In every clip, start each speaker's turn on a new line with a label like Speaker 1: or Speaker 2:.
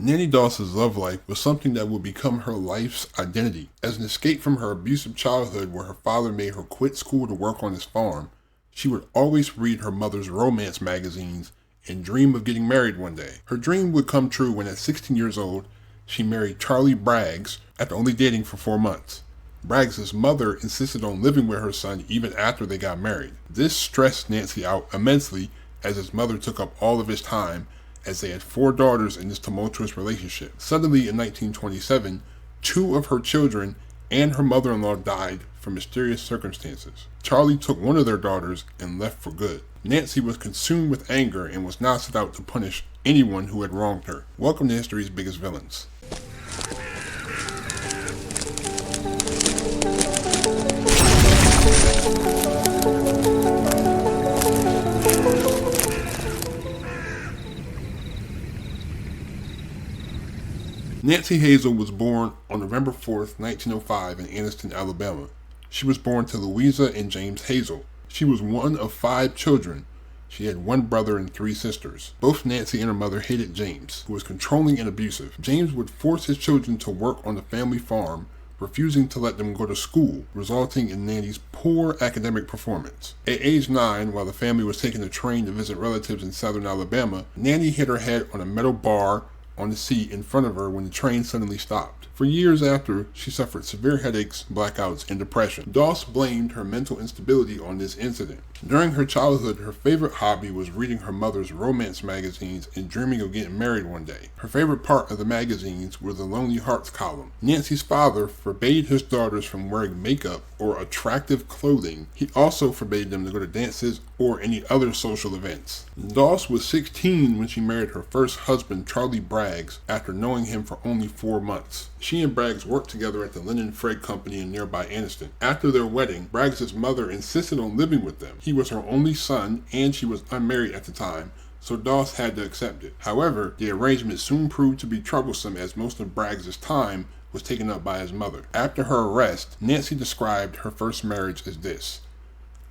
Speaker 1: Nannie Doss's love life was something that would become her life's identity. As an escape from her abusive childhood where her father made her quit school to work on his farm, she would always read her mother's romance magazines and dream of getting married one day. Her dream would come true when at 16 years old, she married Charley Braggs after only dating for 4 months. Braggs' mother insisted on living with her son even after they got married. This stressed Nancy out immensely as his mother took up all of his time, as they had 4 daughters in this tumultuous relationship. Suddenly in 1927, 2 of her children and her mother-in-law died from mysterious circumstances. Charley took one of their daughters and left for good. Nancy was consumed with anger and was now set out to punish anyone who had wronged her. Welcome to History's Biggest Villains. Nancy Hazel was born on November 4th, 1905 in Anniston, Alabama. She was born to Louisa and James Hazel. She was one of 5 children. She had 1 brother and 3 sisters. Both Nancy and her mother hated James, who was controlling and abusive. James would force his children to work on the family farm, refusing to let them go to school, resulting in Nanny's poor academic performance. At age 9, while the family was taking a train to visit relatives in southern Alabama, Nanny hit her head on a metal bar on the seat in front of her when the train suddenly stopped. For years after, she suffered severe headaches, blackouts, and depression. Doss blamed her mental instability on this incident. During her childhood, her favorite hobby was reading her mother's romance magazines and dreaming of getting married one day. Her favorite part of the magazines were the Lonely Hearts column. Nancy's father forbade his daughters from wearing makeup or attractive clothing. He also forbade them to go to dances or any other social events. Doss was 16 when she married her first husband, Charley Braggs, after knowing him for only 4 months. She and Braggs worked together at the Linen Freight Company in nearby Anniston. After their wedding, Braggs' mother insisted on living with them. He was her only son, and she was unmarried at the time, so Doss had to accept it. However, the arrangement soon proved to be troublesome as most of Braggs' time was taken up by his mother. After her arrest, Nancy described her first marriage as this: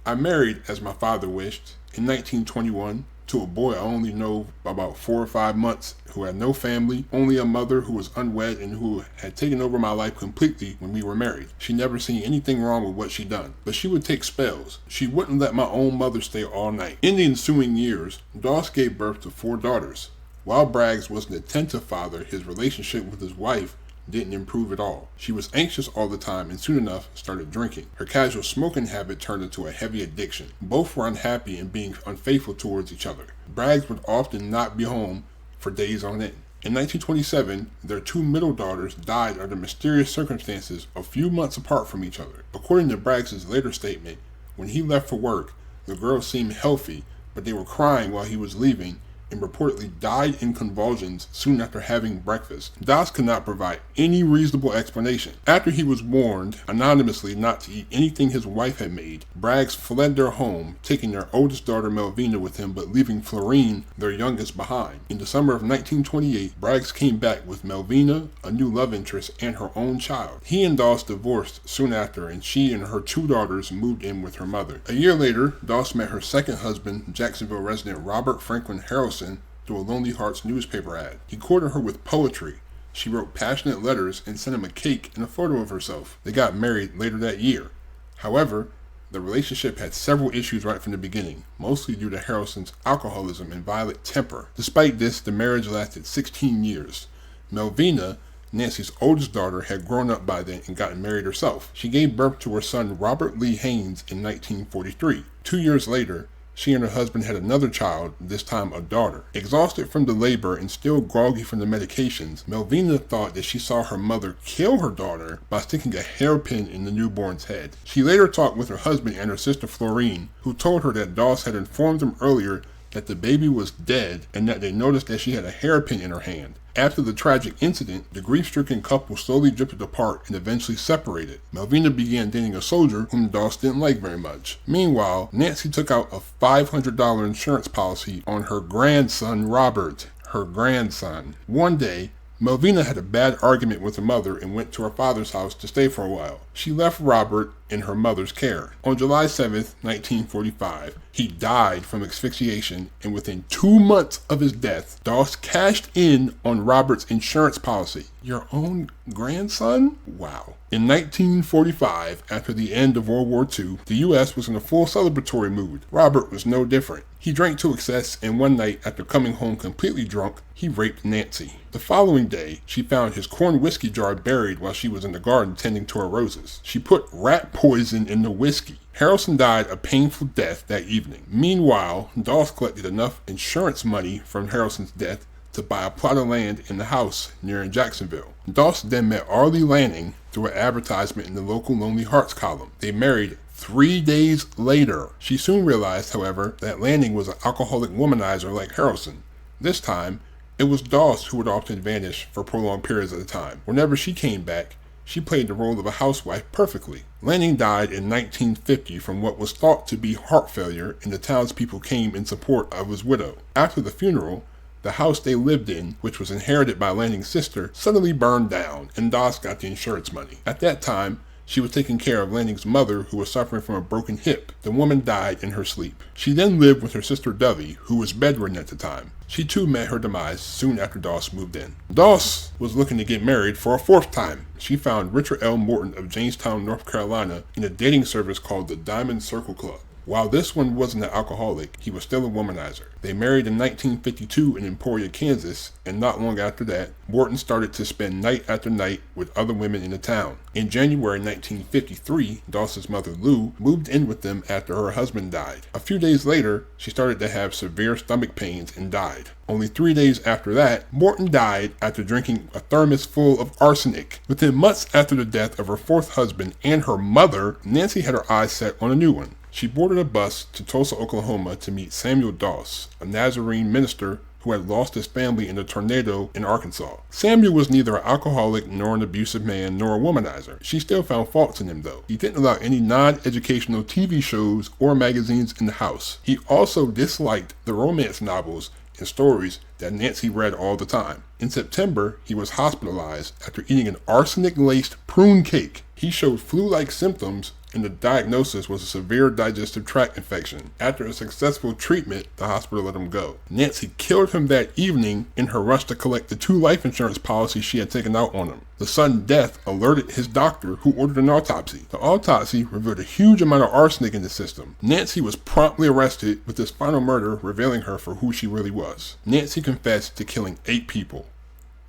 Speaker 1: "I married, as my father wished, in 1921, to a boy I only know about 4 or 5 months, who had no family, only a mother who was unwed and who had taken over my life completely when we were married. She never seen anything wrong with what she'd done, but she would take spells. She wouldn't let my own mother stay all night." In the ensuing years, Doss gave birth to 4 daughters. While Braggs was an attentive father, his relationship with his wife didn't improve at all. She was anxious all the time and soon enough started drinking. Her casual smoking habit turned into a heavy addiction. Both were unhappy and being unfaithful towards each other. Braggs would often not be home for days on end. In 1927, their 2 middle daughters died under mysterious circumstances a few months apart from each other. According to Braggs' later statement, when he left for work, the girls seemed healthy, but they were crying while he was leaving and reportedly died in convulsions soon after having breakfast. Doss could not provide any reasonable explanation. After he was warned anonymously not to eat anything his wife had made, Braggs fled their home, taking their oldest daughter Melvina with him but leaving Florine, their youngest, behind. In the summer of 1928, Braggs came back with Melvina, a new love interest, and her own child. He and Doss divorced soon after, and she and her 2 daughters moved in with her mother. A year later, Doss met her second husband, Jacksonville resident Robert Franklin Harrelson, through a Lonely Hearts newspaper ad. He courted her with poetry. She wrote passionate letters and sent him a cake and a photo of herself. They got married later that year. However, the relationship had several issues right from the beginning, mostly due to Harrelson's alcoholism and violent temper. Despite this, the marriage lasted 16 years. Melvina, Nancy's oldest daughter, had grown up by then and gotten married herself. She gave birth to her son Robert Lee Haynes in 1943. 2 years later, she and her husband had another child, this time a daughter. Exhausted from the labor and still groggy from the medications, Melvina thought that she saw her mother kill her daughter by sticking a hairpin in the newborn's head. She later talked with her husband and her sister Florine, who told her that Doss had informed them earlier that the baby was dead and that they noticed that she had a hairpin in her hand. After the tragic incident, the grief-stricken couple slowly drifted apart and eventually separated. Melvina began dating a soldier whom Doss didn't like very much. Meanwhile, Nancy took out a $500 insurance policy on her grandson Robert, her grandson. One day, Melvina had a bad argument with her mother and went to her father's house to stay for a while. She left Robert in her mother's care. On July 7th, 1945, he died from asphyxiation, and within 2 months of his death, Doss cashed in on Robert's insurance policy. Your own grandson? Wow. In 1945, after the end of World War II, the U.S. was in a full celebratory mood. Robert was no different. He drank to excess, and one night, after coming home completely drunk, he raped Nancy. The following day, she found his corn whiskey jar buried while she was in the garden tending to her roses. She put rat poison in the whiskey. Harrelson died a painful death that evening. Meanwhile, Doss collected enough insurance money from Harrelson's death to buy a plot of land in the house near in Jacksonville. Doss then met Arlie Lanning through an advertisement in the local Lonely Hearts column. They married 3 days later. She soon realized, however, that Lanning was an alcoholic womanizer like Harrelson. This time, it was Doss who would often vanish for prolonged periods at a time. Whenever she came back, she played the role of a housewife perfectly. Lanning died in 1950 from what was thought to be heart failure, and the townspeople came in support of his widow. After the funeral, the house they lived in, which was inherited by Lanning's sister, suddenly burned down, and Doss got the insurance money. At that time, she was taking care of Lanning's mother, who was suffering from a broken hip. The woman died in her sleep. She then lived with her sister Dovey, who was bedridden at the time. She too met her demise soon after Doss moved in. Doss was looking to get married for a 4th time. She found Richard L. Morton of Jamestown, North Carolina, in a dating service called the Diamond Circle Club. While this one wasn't an alcoholic, he was still a womanizer. They married in 1952 in Emporia, Kansas, and not long after that, Morton started to spend night after night with other women in the town. In January 1953, Doss's mother Lou moved in with them after her husband died. A few days later, she started to have severe stomach pains and died. Only 3 days after that, Morton died after drinking a thermos full of arsenic. Within months after the death of her 4th husband and her mother, Nancy had her eyes set on a new one. She boarded a bus to Tulsa, Oklahoma to meet Samuel Doss, a Nazarene minister who had lost his family in a tornado in Arkansas. Samuel was neither an alcoholic nor an abusive man nor a womanizer. She still found faults in him though. He didn't allow any non-educational TV shows or magazines in the house. He also disliked the romance novels and stories that Nancy read all the time. In September, he was hospitalized after eating an arsenic-laced prune cake. He showed flu-like symptoms, and the diagnosis was a severe digestive tract infection. After a successful treatment, the hospital let him go. Nancy killed him that evening in her rush to collect the 2 life insurance policies she had taken out on him. The sudden death alerted his doctor, who ordered an autopsy. The autopsy revealed a huge amount of arsenic in the system. Nancy was promptly arrested, with this final murder revealing her for who she really was. Nancy confessed to killing 8 people.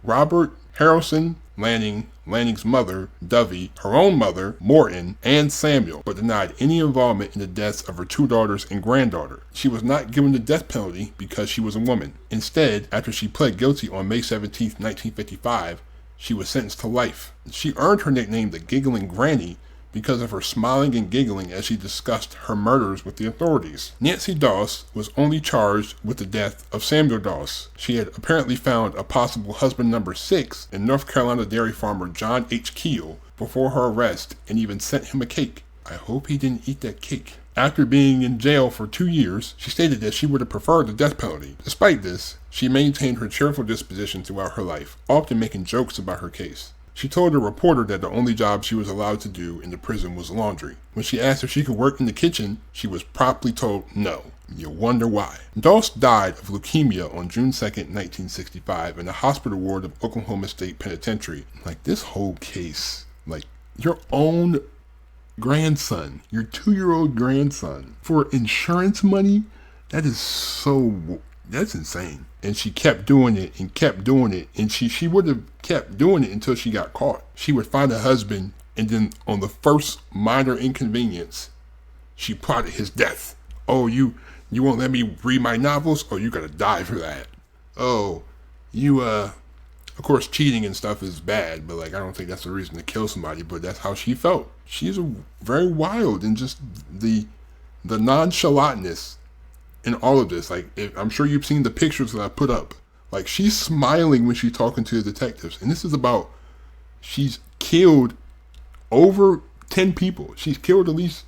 Speaker 1: Robert, Harrelson, Lanning, Lanning's mother, Dovey, her own mother, Morton, and Samuel, but denied any involvement in the deaths of her 2 daughters and granddaughter. She was not given the death penalty because she was a woman. Instead, after she pled guilty on May 17, 1955, she was sentenced to life. She earned her nickname the Giggling Granny because of her smiling and giggling as she discussed her murders with the authorities. Nancy Doss was only charged with the death of Samuel Doss. She had apparently found a possible husband number 6 in North Carolina dairy farmer John H. Keel before her arrest, and even sent him a cake. I hope he didn't eat that cake. After being in jail for 2 years, she stated that she would have preferred the death penalty. Despite this, she maintained her cheerful disposition throughout her life, often making jokes about her case. She told a reporter that the only job she was allowed to do in the prison was laundry. When she asked if she could work in the kitchen, she was promptly told no. You wonder why. Doss died of leukemia on June 2nd, 1965 in the hospital ward of Oklahoma State Penitentiary. Like, this whole case, like, your own grandson, your 2-year-old grandson, for insurance money, that's insane. And she kept doing it and kept doing it, and she would have kept doing it until she got caught. She would find a husband, and then on the first minor inconvenience, she plotted his death. Oh, you won't let me read my novels? Oh, you gotta die for that. Oh, of course cheating and stuff is bad, but like, I don't think that's a reason to kill somebody, but that's how she felt. She's very wild, and just the nonchalantness in all of this. Like, I'm sure you've seen the pictures that I put up. Like, she's smiling when she's talking to the detectives, and this is about, she's killed over 10 people. She's killed at least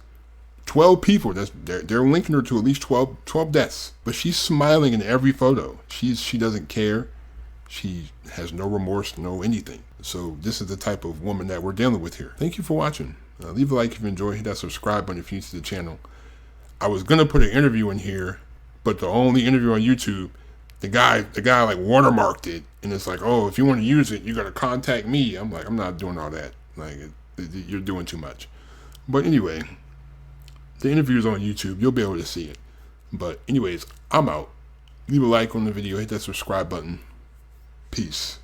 Speaker 1: 12 people. They're linking her to at least 12 deaths. But she's smiling in every photo. She doesn't care. She has no remorse, no anything. So this is the type of woman that we're dealing with here. Thank you for watching. Leave a like if you enjoyed. Hit that subscribe button if you're new to the channel. I was gonna put an interview in here, but the only interview on YouTube, the guy like watermarked it, and it's like, oh, if you want to use it, you gotta contact me. I'm like, I'm not doing all that. Like, you're doing too much. But anyway, the interview is on YouTube. You'll be able to see it. But anyways, I'm out. Leave a like on the video. Hit that subscribe button. Peace.